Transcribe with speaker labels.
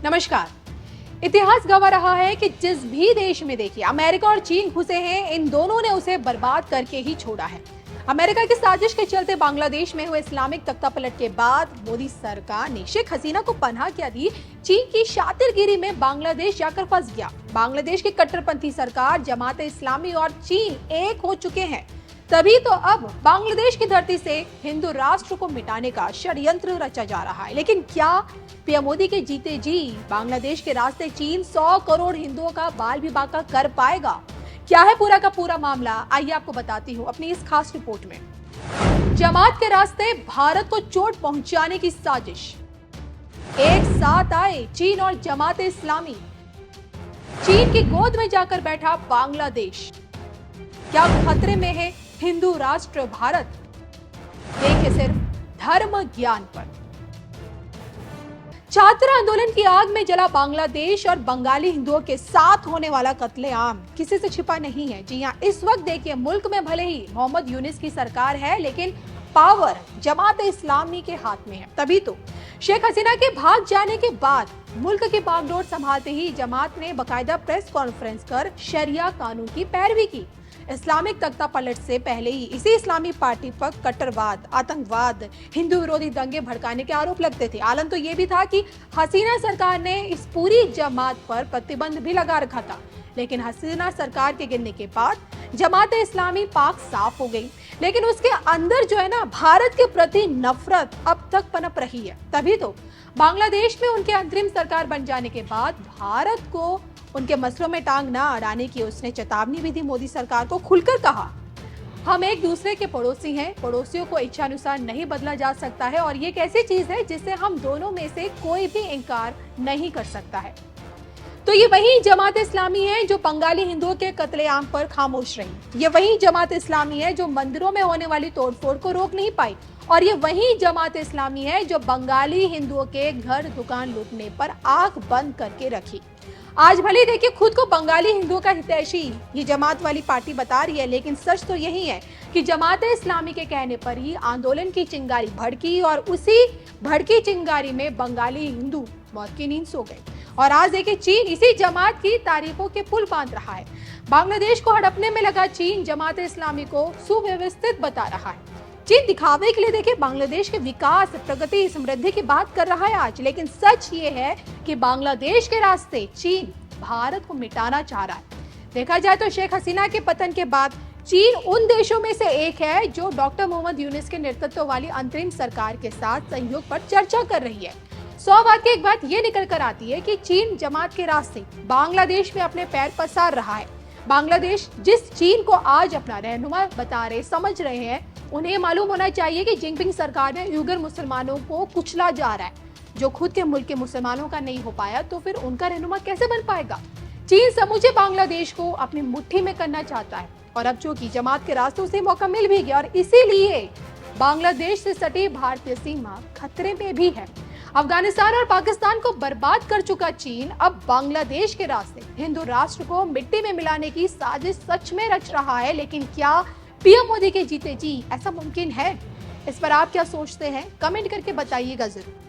Speaker 1: नमस्कार। इतिहास गवाह रहा है कि जिस भी देश में देखिए अमेरिका और चीन घुसे हैं, इन दोनों ने उसे बर्बाद करके ही छोड़ा है। अमेरिका की साजिश के चलते बांग्लादेश में हुए इस्लामिक तख्तापलट के बाद मोदी सरकार ने शेख हसीना को पनाह क्या दी। चीन की शातिरगिरी में बांग्लादेश जाकर फंस गया। बांग्लादेश की कट्टरपंथी सरकार, जमात इस्लामी और चीन एक हो चुके हैं। तभी तो अब बांग्लादेश की धरती से हिंदू राष्ट्र को मिटाने का षड्यंत्र रचा जा रहा है। लेकिन क्या पीएम मोदी के जीते जी बांग्लादेश के रास्ते चीन 100 करोड़ हिंदुओं का बाल भी बांका कर पाएगा? क्या है पूरा का पूरा मामला, आइए आपको बताती हूँ अपनी इस खास रिपोर्ट में। जमात के रास्ते भारत को चोट पहुंचाने की साजिश। एक साथ आए चीन और जमात इस्लामी। चीन की गोद में जाकर बैठा बांग्लादेश। क्या खतरे में है हिंदू राष्ट्र भारत? देखिए सिर्फ धर्म ज्ञान पर। छात्र आंदोलन की आग में जला बांग्लादेश और बंगाली हिंदुओं के साथ होने वाला कत्लेआम किसी से छिपा नहीं है। जी हां, इस वक्त देखिए मुल्क में भले ही मोहम्मद यूनिस की सरकार है, लेकिन पावर जमात इस्लामी के हाथ में है। तभी तो शेख हसीना के भाग जाने के बाद मुल्क की बागडोर संभालते ही जमात ने बाकायदा प्रेस कॉन्फ्रेंस कर शरिया कानून की पैरवी की। इस्लामिक तख्तापलट से पहले ही इसी इस्लामी पार्टी पर कट्टरवाद, आतंकवाद, हिंदू विरोधी दंगे भड़काने के आरोप लगते थे। आलम तो ये भी था कि हसीना सरकार ने इस पूरी जमात पर प्रतिबंध भी लगा रखा था। लेकिन हसीना सरकार के गिरने के बाद जमात इस्लामी पाक साफ हो गई, लेकिन उसके अंदर जो है ना, भारत के प्रति नफरत अब तक पनप रही है। तभी तो बांग्लादेश में उनके अंतरिम सरकार बन जाने के बाद भारत को उनके मसलों में टांग ना अड़ाने की उसने चेतावनी भी दी। मोदी सरकार को खुलकर कहा, हम एक दूसरे के पड़ोसी हैं, पड़ोसियों को इच्छानुसार नहीं बदला जा सकता है और ये एक ऐसी चीज है जिससे हम दोनों में से कोई भी इनकार नहीं कर सकता है। तो ये वही जमात इस्लामी है जो बंगाली हिंदुओं के कत्लेआम पर खामोश रही। ये वही जमात इस्लामी है जो मंदिरों में होने वाली तोड़फोड़ को रोक नहीं पाई। और ये वही जमात इस्लामी है जो बंगाली हिंदुओं के घर दुकान लूटने पर आंख बंद करके रखी। आज भले देखिए खुद को बंगाली हिंदुओं का हितैषी ये जमात वाली पार्टी बता रही है, लेकिन सच तो यही है कि जमात इस्लामी के कहने पर ही आंदोलन की चिंगारी भड़की और उसी भड़की चिंगारी में बंगाली हिंदू मौत की नींद सो गए। और आज देखिए चीन इसी जमात की तारीफों के पुल बांध रहा है। बांग्लादेश को हड़पने में लगा चीन जमात इस्लामी को सुव्यवस्थित बता रहा है। चीन दिखावे के लिए देखिए बांग्लादेश के विकास, प्रगति, समृद्धि की बात कर रहा है आज, लेकिन सच ये है कि बांग्लादेश के रास्ते चीन भारत को मिटाना चाह रहा है। देखा जाए तो शेख हसीना के पतन के बाद चीन उन देशों में से एक है जो डॉक्टर मोहम्मद यूनिस के नेतृत्व वाली अंतरिम सरकार के साथ सहयोग पर चर्चा कर रही है। 100 बात की एक बात ये निकल कर आती है कि चीन जमात के रास्ते बांग्लादेश में अपने पैर पसार रहा है। बांग्लादेश जिस चीन को आज अपना रहनुमा बता रहे, समझ रहे हैं, उन्हें मालूम होना चाहिए कि जिनपिंग सरकार में उइगर मुसलमानों को कुचला जा रहा है। जो खुद के मुल्क के मुसलमानों का नहीं हो पाया तो फिर उनका रहनुमा कैसे बन पाएगा? चीन समूचे बांग्लादेश को अपनी मुट्ठी में करना चाहता है और अब चूंकि जमात के रास्तों से मौका मिल भी गया और इसीलिए बांग्लादेश से सटी भारतीय सीमा खतरे में भी है। अफगानिस्तान और पाकिस्तान को बर्बाद कर चुका चीन अब बांग्लादेश के रास्ते हिंदू राष्ट्र को मिट्टी में मिलाने की साजिश सच में रच रहा है। लेकिन क्या पीएम मोदी के जीते जी ऐसा मुमकिन है? इस पर आप क्या सोचते हैं? कमेंट करके बताइएगा जरूर।